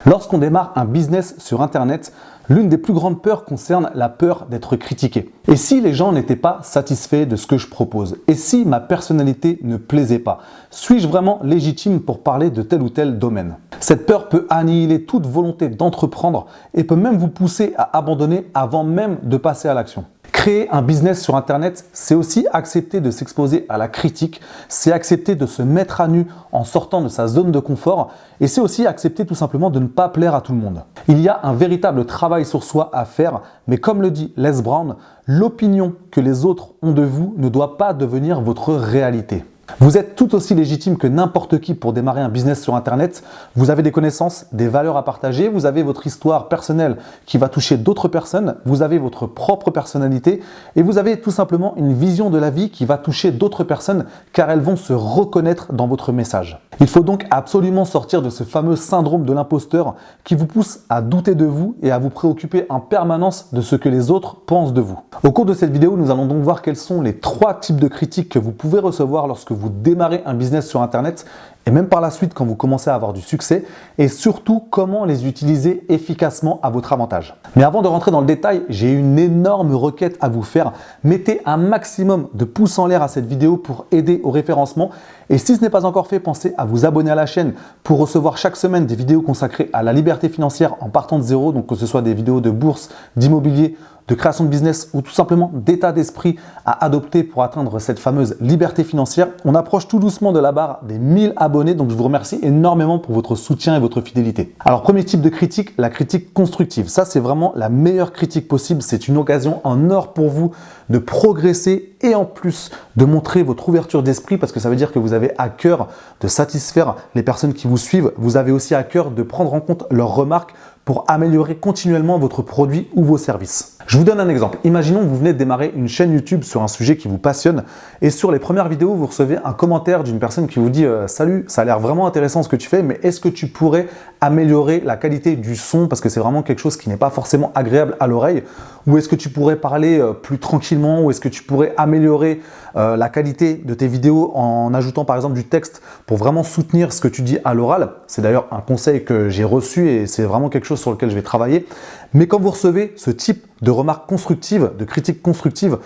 Lorsqu'on démarre un business sur Internet, l'une des plus grandes peurs concerne la peur d'être critiqué. Et si les gens n'étaient pas satisfaits de ce que je propose? Et si ma personnalité ne plaisait pas? Suis-je vraiment légitime pour parler de tel ou tel domaine? Cette peur peut annihiler toute volonté d'entreprendre et peut même vous pousser à abandonner avant même de passer à l'action. Créer un business sur Internet, c'est aussi accepter de s'exposer à la critique, c'est accepter de se mettre à nu en sortant de sa zone de confort et c'est aussi accepter tout simplement de ne pas plaire à tout le monde. Il y a un véritable travail sur soi à faire, mais comme le dit Les Brown, l'opinion que les autres ont de vous ne doit pas devenir votre réalité. Vous êtes tout aussi légitime que n'importe qui pour démarrer un business sur Internet. Vous avez des connaissances, des valeurs à partager, vous avez votre histoire personnelle qui va toucher d'autres personnes, vous avez votre propre personnalité et vous avez tout simplement une vision de la vie qui va toucher d'autres personnes car elles vont se reconnaître dans votre message. Il faut donc absolument sortir de ce fameux syndrome de l'imposteur qui vous pousse à douter de vous et à vous préoccuper en permanence de ce que les autres pensent de vous. Au cours de cette vidéo, nous allons donc voir quels sont les 3 types de critiques que vous pouvez recevoir lorsque vous démarrez un business sur Internet et même par la suite quand vous commencez à avoir du succès et surtout comment les utiliser efficacement à votre avantage. Mais avant de rentrer dans le détail, j'ai une énorme requête à vous faire. Mettez un maximum de pouces en l'air à cette vidéo pour aider au référencement et si ce n'est pas encore fait, pensez à vous abonner à la chaîne pour recevoir chaque semaine des vidéos consacrées à la liberté financière en partant de zéro, donc que ce soit des vidéos de bourse, d'immobilier, de création de business ou tout simplement d'état d'esprit à adopter pour atteindre cette fameuse liberté financière. On approche tout doucement de la barre des 1000 abonnés, donc je vous remercie énormément pour votre soutien et votre fidélité. Alors premier type de critique, la critique constructive. Ça c'est vraiment la meilleure critique possible, c'est une occasion en or pour vous de progresser et en plus de montrer votre ouverture d'esprit parce que ça veut dire que vous avez à cœur de satisfaire les personnes qui vous suivent. Vous avez aussi à cœur de prendre en compte leurs remarques pour améliorer continuellement votre produit ou vos services. Je vous donne un exemple. Imaginons que vous venez de démarrer une chaîne YouTube sur un sujet qui vous passionne et sur les premières vidéos, vous recevez un commentaire d'une personne qui vous dit « Salut, ça a l'air vraiment intéressant ce que tu fais, mais est-ce que tu pourrais améliorer la qualité du son parce que c'est vraiment quelque chose qui n'est pas forcément agréable à l'oreille ou est-ce que tu pourrais parler plus tranquillement ou est-ce que tu pourrais améliorer la qualité de tes vidéos en ajoutant par exemple du texte pour vraiment soutenir ce que tu dis à l'oral ?» C'est d'ailleurs un conseil que j'ai reçu et c'est vraiment quelque chose sur lequel je vais travailler. Mais quand vous recevez ce type de remarques constructives, de critiques constructives,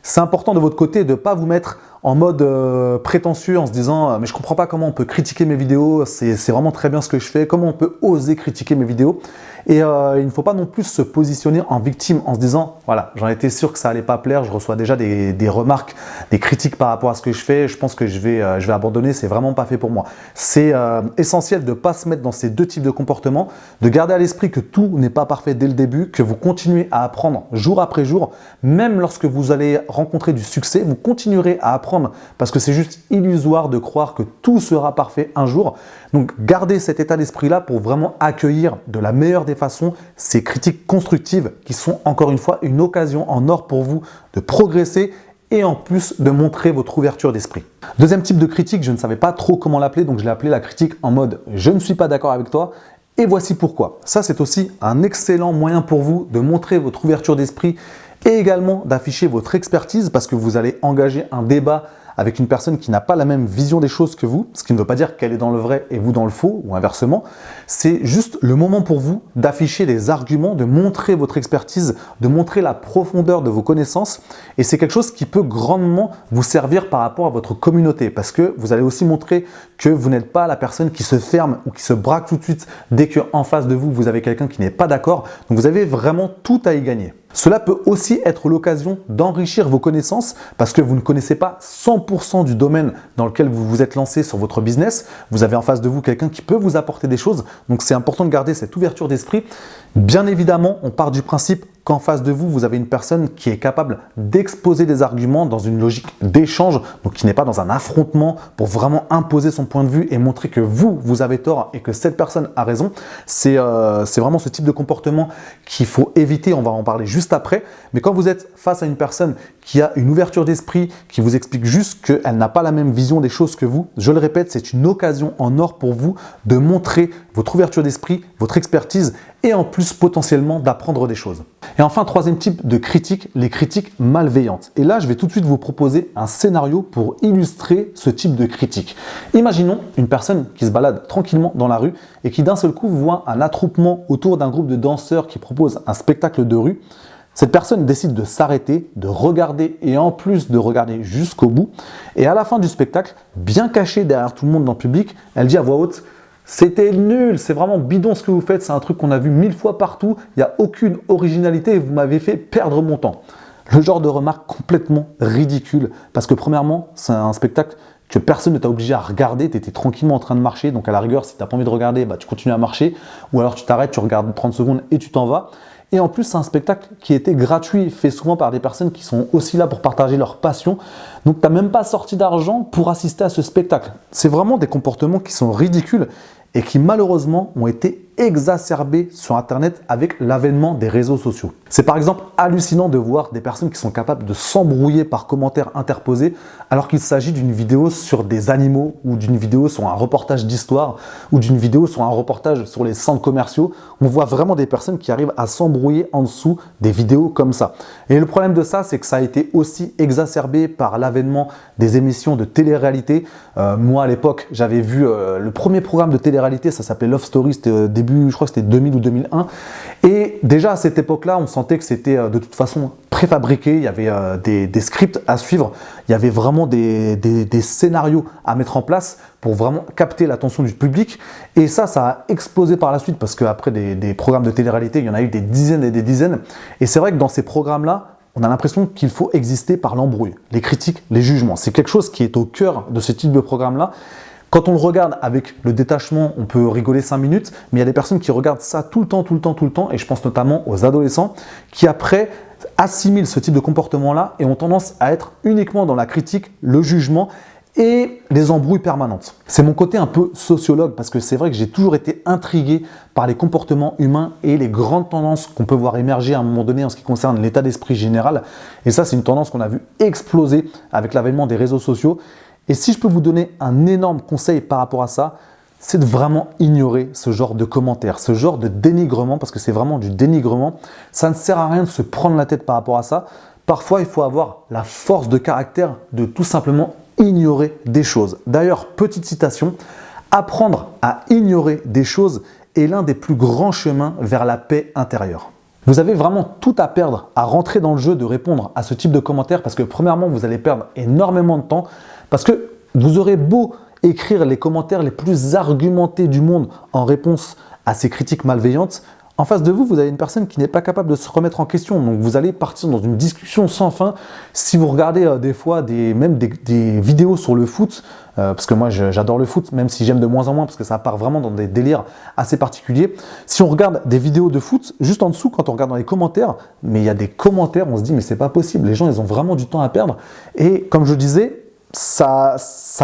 c'est important de votre côté de ne pas vous mettre en mode prétentieux en se disant « mais je ne comprends pas comment on peut critiquer mes vidéos, c'est vraiment très bien ce que je fais, comment on peut oser critiquer mes vidéos ?» Et il ne faut pas non plus se positionner en victime en se disant « voilà, j'en étais sûr que ça n'allait pas plaire, je reçois déjà des remarques, des critiques par rapport à ce que je fais, je pense que je vais abandonner, c'est vraiment pas fait pour moi. » C'est essentiel de ne pas se mettre dans ces 2 types de comportements, de garder à l'esprit que tout n'est pas parfait dès le début, que vous continuez à apprendre jour après jour, même lorsque vous allez rencontrer du succès, vous continuerez à apprendre parce que c'est juste illusoire de croire que tout sera parfait un jour. Donc gardez cet état d'esprit-là pour vraiment accueillir de la meilleure des façons ces critiques constructives qui sont encore une fois une occasion en or pour vous de progresser et en plus de montrer votre ouverture d'esprit. Deuxième type de critique, je ne savais pas trop comment l'appeler, donc je l'ai appelé la critique en mode « je ne suis pas d'accord avec toi ». Et voici pourquoi. Ça, c'est aussi un excellent moyen pour vous de montrer votre ouverture d'esprit et également d'afficher votre expertise parce que vous allez engager un débat avec une personne qui n'a pas la même vision des choses que vous, ce qui ne veut pas dire qu'elle est dans le vrai et vous dans le faux ou inversement. C'est juste le moment pour vous d'afficher des arguments, de montrer votre expertise, de montrer la profondeur de vos connaissances et c'est quelque chose qui peut grandement vous servir par rapport à votre communauté parce que vous allez aussi montrer que vous n'êtes pas la personne qui se ferme ou qui se braque tout de suite dès qu'en face de vous, vous avez quelqu'un qui n'est pas d'accord. Donc vous avez vraiment tout à y gagner. Cela peut aussi être l'occasion d'enrichir vos connaissances parce que vous ne connaissez pas 100% du domaine dans lequel vous vous êtes lancé sur votre business. Vous avez en face de vous quelqu'un qui peut vous apporter des choses. Donc c'est important de garder cette ouverture d'esprit. Bien évidemment, on part du principe qu'en face de vous, vous avez une personne qui est capable d'exposer des arguments dans une logique d'échange, donc qui n'est pas dans un affrontement pour vraiment imposer son point de vue et montrer que vous avez tort et que cette personne a raison. C'est vraiment ce type de comportement qu'il faut éviter, on va en parler juste après. Mais quand vous êtes face à une personne qui a une ouverture d'esprit, qui vous explique juste qu'elle n'a pas la même vision des choses que vous, je le répète, c'est une occasion en or pour vous de montrer votre ouverture d'esprit, votre expertise et en plus potentiellement d'apprendre des choses. Et enfin, troisième type de critique, les critiques malveillantes. Et là, je vais tout de suite vous proposer un scénario pour illustrer ce type de critique. Imaginons une personne qui se balade tranquillement dans la rue et qui d'un seul coup voit un attroupement autour d'un groupe de danseurs qui propose un spectacle de rue. Cette personne décide de s'arrêter, de regarder et en plus de regarder jusqu'au bout. Et à la fin du spectacle, bien cachée derrière tout le monde dans le public, elle dit à voix haute: c'était nul, c'est vraiment bidon ce que vous faites, c'est un truc qu'on a vu 1000 fois partout, il n'y a aucune originalité et vous m'avez fait perdre mon temps. Le genre de remarque complètement ridicule parce que premièrement, c'est un spectacle que personne ne t'a obligé à regarder, tu étais tranquillement en train de marcher, donc à la rigueur, si tu n'as pas envie de regarder, tu continues à marcher ou alors tu t'arrêtes, tu regardes 30 secondes et tu t'en vas. Et en plus, c'est un spectacle qui était gratuit, fait souvent par des personnes qui sont aussi là pour partager leur passion. Donc, tu n'as même pas sorti d'argent pour assister à ce spectacle. C'est vraiment des comportements qui sont ridicules et qui malheureusement ont été exacerbés sur Internet avec l'avènement des réseaux sociaux. C'est par exemple hallucinant de voir des personnes qui sont capables de s'embrouiller par commentaires interposés alors qu'il s'agit d'une vidéo sur des animaux ou d'une vidéo sur un reportage d'histoire ou d'une vidéo sur un reportage sur les centres commerciaux. On voit vraiment des personnes qui arrivent à s'embrouiller en dessous des vidéos comme ça. Et le problème de ça, c'est que ça a été aussi exacerbé par l'avènement des émissions de télé-réalité. Moi, à l'époque, j'avais vu le premier programme de télé-réalité, ça s'appelait Love Story, c'était début, je crois que c'était 2000 ou 2001. Et déjà à cette époque-là, on sentait que c'était de toute façon préfabriqué, il y avait des scripts à suivre, il y avait vraiment des scénarios à mettre en place pour vraiment capter l'attention du public. Et ça a explosé par la suite parce qu'après des programmes de télé-réalité, il y en a eu des dizaines et des dizaines. Et c'est vrai que dans ces programmes-là, on a l'impression qu'il faut exister par l'embrouille, les critiques, les jugements. C'est quelque chose qui est au cœur de ce type de programme-là. Quand on le regarde avec le détachement, on peut rigoler 5 minutes, mais il y a des personnes qui regardent ça tout le temps, et je pense notamment aux adolescents, qui après assimilent ce type de comportement-là et ont tendance à être uniquement dans la critique, le jugement et les embrouilles permanentes. C'est mon côté un peu sociologue parce que c'est vrai que j'ai toujours été intrigué par les comportements humains et les grandes tendances qu'on peut voir émerger à un moment donné en ce qui concerne l'état d'esprit général. Et ça, c'est une tendance qu'on a vu exploser avec l'avènement des réseaux sociaux. Et si je peux vous donner un énorme conseil par rapport à ça, c'est de vraiment ignorer ce genre de commentaires, ce genre de dénigrement, parce que c'est vraiment du dénigrement. Ça ne sert à rien de se prendre la tête par rapport à ça. Parfois, il faut avoir la force de caractère de tout simplement ignorer des choses. D'ailleurs, petite citation, apprendre à ignorer des choses est l'un des plus grands chemins vers la paix intérieure. Vous avez vraiment tout à perdre à rentrer dans le jeu de répondre à ce type de commentaires parce que premièrement, vous allez perdre énormément de temps parce que vous aurez beau écrire les commentaires les plus argumentés du monde en réponse à ces critiques malveillantes. En face de vous, vous avez une personne qui n'est pas capable de se remettre en question. Donc, vous allez partir dans une discussion sans fin. Si vous regardez des fois des vidéos sur le foot, parce que moi, j'adore le foot, même si j'aime de moins en moins, parce que ça part vraiment dans des délires assez particuliers. Si on regarde des vidéos de foot, juste en dessous, quand on regarde dans les commentaires, mais il y a des commentaires, on se dit, mais c'est pas possible. Les gens, ils ont vraiment du temps à perdre. Et comme je disais, ça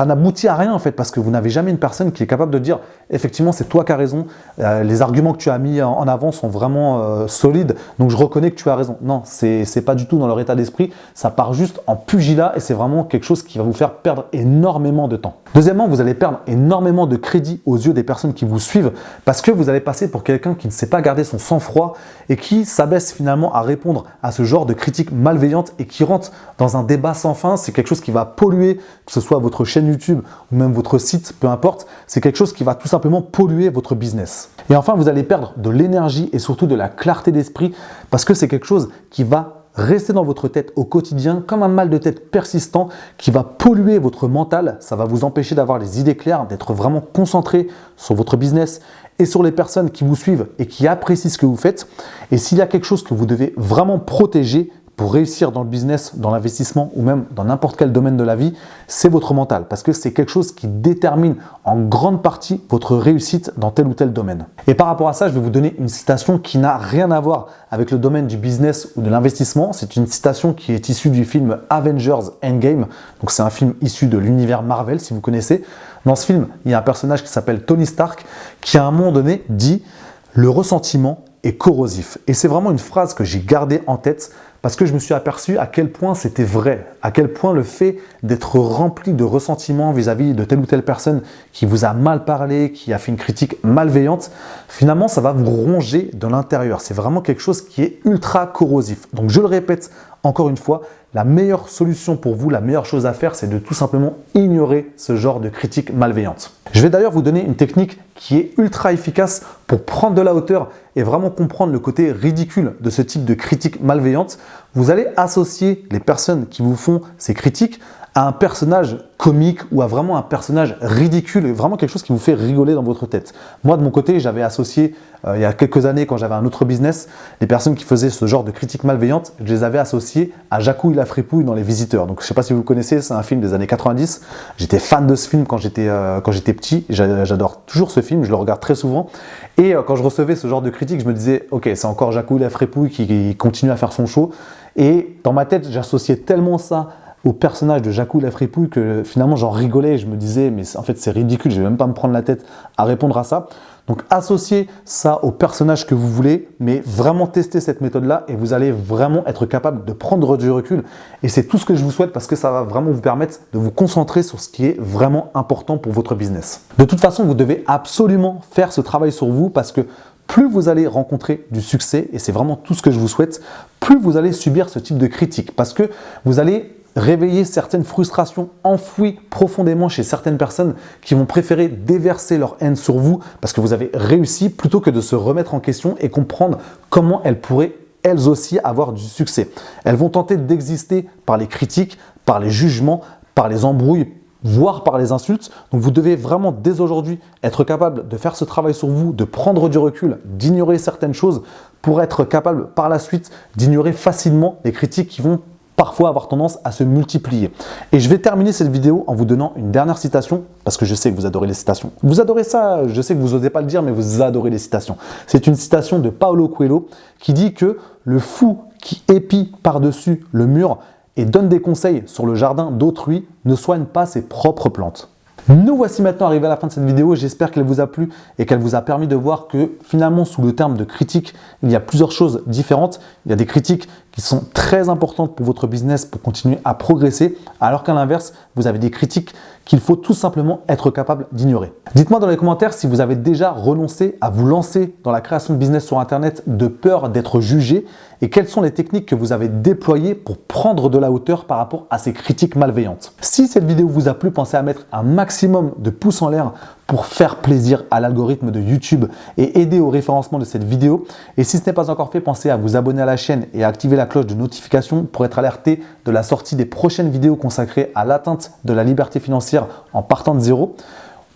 n'aboutit à rien en fait parce que vous n'avez jamais une personne qui est capable de dire effectivement c'est toi qui as raison, les arguments que tu as mis en avant sont vraiment solides donc je reconnais que tu as raison. Non, c'est pas du tout dans leur état d'esprit, ça part juste en pugilat et c'est vraiment quelque chose qui va vous faire perdre énormément de temps. Deuxièmement, vous allez perdre énormément de crédit aux yeux des personnes qui vous suivent parce que vous allez passer pour quelqu'un qui ne sait pas garder son sang-froid et qui s'abaisse finalement à répondre à ce genre de critiques malveillantes et qui rentre dans un débat sans fin. C'est quelque chose qui va polluer, que ce soit votre chaîne YouTube ou même votre site, peu importe, c'est quelque chose qui va tout simplement polluer votre business. Et enfin, vous allez perdre de l'énergie et surtout de la clarté d'esprit parce que c'est quelque chose qui va rester dans votre tête au quotidien comme un mal de tête persistant qui va polluer votre mental. Ça va vous empêcher d'avoir les idées claires, d'être vraiment concentré sur votre business et sur les personnes qui vous suivent et qui apprécient ce que vous faites. Et s'il y a quelque chose que vous devez vraiment protéger pour réussir dans le business, dans l'investissement ou même dans n'importe quel domaine de la vie, c'est votre mental parce que c'est quelque chose qui détermine en grande partie votre réussite dans tel ou tel domaine. Et par rapport à ça, je vais vous donner une citation qui n'a rien à voir avec le domaine du business ou de l'investissement. C'est une citation qui est issue du film Avengers Endgame. Donc c'est un film issu de l'univers Marvel si vous connaissez. Dans ce film, il y a un personnage qui s'appelle Tony Stark qui à un moment donné dit « Le ressentiment est corrosif ». Et c'est vraiment une phrase que j'ai gardée en tête parce que je me suis aperçu à quel point c'était vrai, à quel point le fait d'être rempli de ressentiments vis-à-vis de telle ou telle personne qui vous a mal parlé, qui a fait une critique malveillante, finalement ça va vous ronger de l'intérieur. C'est vraiment quelque chose qui est ultra corrosif. Donc je le répète encore une fois, la meilleure solution pour vous, la meilleure chose à faire, c'est de tout simplement ignorer ce genre de critiques malveillantes. Je vais d'ailleurs vous donner une technique qui est ultra efficace pour prendre de la hauteur et vraiment comprendre le côté ridicule de ce type de critiques malveillantes. Vous allez associer les personnes qui vous font ces critiques à un personnage comique ou à vraiment un personnage ridicule, vraiment quelque chose qui vous fait rigoler dans votre tête. Moi, de mon côté, j'avais associé, il y a quelques années, quand j'avais un autre business, les personnes qui faisaient ce genre de critiques malveillantes, je les avais associées à Jacouille la fripouille dans Les Visiteurs. Donc, je ne sais pas si vous le connaissez, c'est un film des années 90. J'étais fan de ce film quand j'étais petit. J'adore toujours ce film, je le regarde très souvent. Et quand je recevais ce genre de critiques, je me disais, ok, c'est encore Jacouille la fripouille qui continue à faire son show. Et dans ma tête, j'associais tellement ça au personnage de Jacouille la fripouille que finalement j'en rigolais et je me disais mais en fait c'est ridicule, je vais même pas me prendre la tête à répondre à ça. Donc associez ça au personnage que vous voulez, mais vraiment testez cette méthode-là et vous allez vraiment être capable de prendre du recul. Et c'est tout ce que je vous souhaite parce que ça va vraiment vous permettre de vous concentrer sur ce qui est vraiment important pour votre business. De toute façon, vous devez absolument faire ce travail sur vous parce que plus vous allez rencontrer du succès, et c'est vraiment tout ce que je vous souhaite, plus vous allez subir ce type de critiques parce que vous allez réveiller certaines frustrations enfouies profondément chez certaines personnes qui vont préférer déverser leur haine sur vous parce que vous avez réussi plutôt que de se remettre en question et comprendre comment elles pourraient elles aussi avoir du succès. Elles vont tenter d'exister par les critiques, par les jugements, par les embrouilles, voire par les insultes. Donc vous devez vraiment dès aujourd'hui être capable de faire ce travail sur vous, de prendre du recul, d'ignorer certaines choses pour être capable par la suite d'ignorer facilement les critiques qui vont parfois avoir tendance à se multiplier. Et je vais terminer cette vidéo en vous donnant une dernière citation, parce que je sais que vous adorez les citations. Vous adorez ça, je sais que vous n'osez pas le dire, mais vous adorez les citations. C'est une citation de Paulo Coelho qui dit que le fou qui épie par-dessus le mur et donne des conseils sur le jardin d'autrui ne soigne pas ses propres plantes. Nous voici maintenant arrivés à la fin de cette vidéo, j'espère qu'elle vous a plu et qu'elle vous a permis de voir que finalement sous le terme de critique, il y a plusieurs choses différentes. Il y a des critiques qui sont très importantes pour votre business pour continuer à progresser, alors qu'à l'inverse, vous avez des critiques qu'il faut tout simplement être capable d'ignorer. Dites-moi dans les commentaires si vous avez déjà renoncé à vous lancer dans la création de business sur Internet de peur d'être jugé et quelles sont les techniques que vous avez déployées pour prendre de la hauteur par rapport à ces critiques malveillantes. Si cette vidéo vous a plu, pensez à mettre un maximum de pouces en l'air pour faire plaisir à l'algorithme de YouTube et aider au référencement de cette vidéo. Et si ce n'est pas encore fait, pensez à vous abonner à la chaîne et à activer la cloche de notification pour être alerté de la sortie des prochaines vidéos consacrées à l'atteinte de la liberté financière en partant de zéro.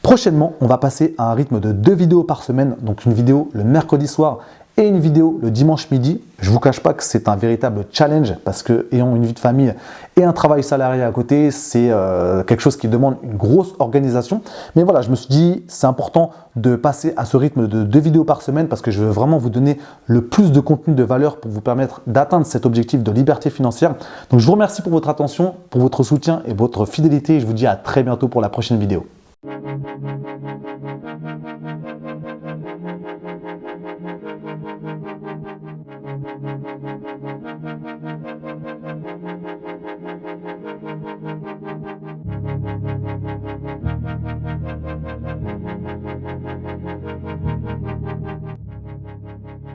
Prochainement, on va passer à un rythme de 2 vidéos par semaine, donc une vidéo le mercredi soir et une vidéo le dimanche midi. Je ne vous cache pas que c'est un véritable challenge parce que ayant une vie de famille et un travail salarié à côté, c'est quelque chose qui demande une grosse organisation. Mais voilà, je me suis dit c'est important de passer à ce rythme de 2 vidéos par semaine parce que je veux vraiment vous donner le plus de contenu de valeur pour vous permettre d'atteindre cet objectif de liberté financière. Donc je vous remercie pour votre attention, pour votre soutien et votre fidélité. Je vous dis à très bientôt pour la prochaine vidéo.